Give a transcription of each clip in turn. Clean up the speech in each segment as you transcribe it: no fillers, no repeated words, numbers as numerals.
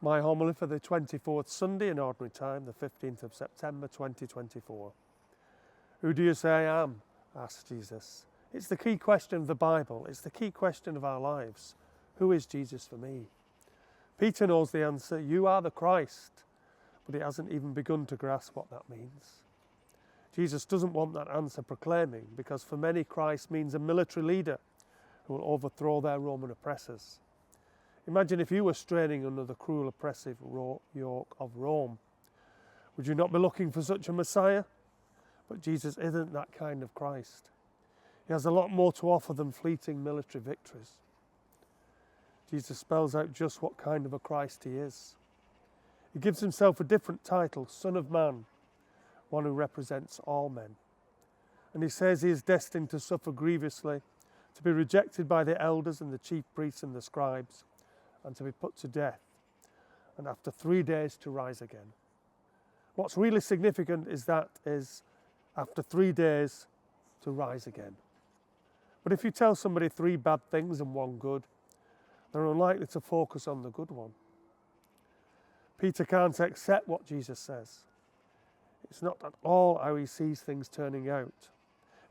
My homily for the 24th Sunday in Ordinary Time, the 15th of September 2024. Who do you say I am? Asked Jesus. It's the key question of the Bible. It's the key question of our lives. Who is Jesus for me? Peter knows the answer. You are the Christ. But he hasn't even begun to grasp what that means. Jesus doesn't want that answer proclaiming, because for many Christ means a military leader who will overthrow their Roman oppressors. Imagine if you were straining under the cruel, oppressive yoke of Rome. Would you not be looking for such a Messiah? But Jesus isn't that kind of Christ. He has a lot more to offer than fleeting military victories. Jesus spells out just what kind of a Christ he is. He gives himself a different title, Son of Man, one who represents all men. And he says he is destined to suffer grievously, to be rejected by the elders and the chief priests and the scribes, and to be put to death, and after 3 days to rise again. What's really significant is after 3 days to rise again. But if you tell somebody 3 bad things and 1 good, they're unlikely to focus on the good one. Peter can't accept what Jesus says. It's not at all how he sees things turning out.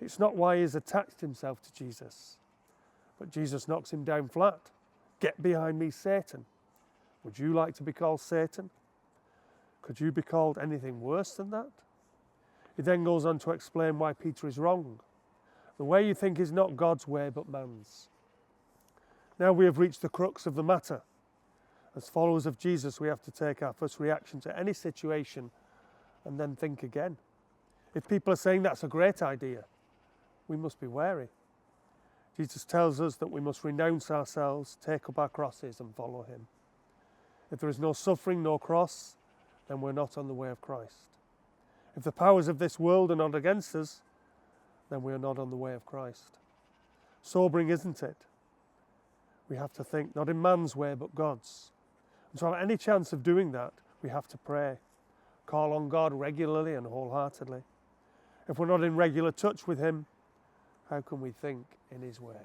It's not why he's attached himself to Jesus. But Jesus knocks him down flat. Get behind me, Satan. Would you like to be called Satan? Could you be called anything worse than that? He then goes on to explain why Peter is wrong. The way you think is not God's way, but man's. Now we have reached the crux of the matter. As followers of Jesus, we have to take our first reaction to any situation and then think again. If people are saying that's a great idea, we must be wary. Jesus tells us that we must renounce ourselves, take up our crosses and follow him. If there is no suffering, no cross, then we're not on the way of Christ. If the powers of this world are not against us, then we are not on the way of Christ. Sobering, isn't it? We have to think not in man's way, but God's. And to have any chance of doing that, we have to pray. Call on God regularly and wholeheartedly. If we're not in regular touch with him, how can we think in his way?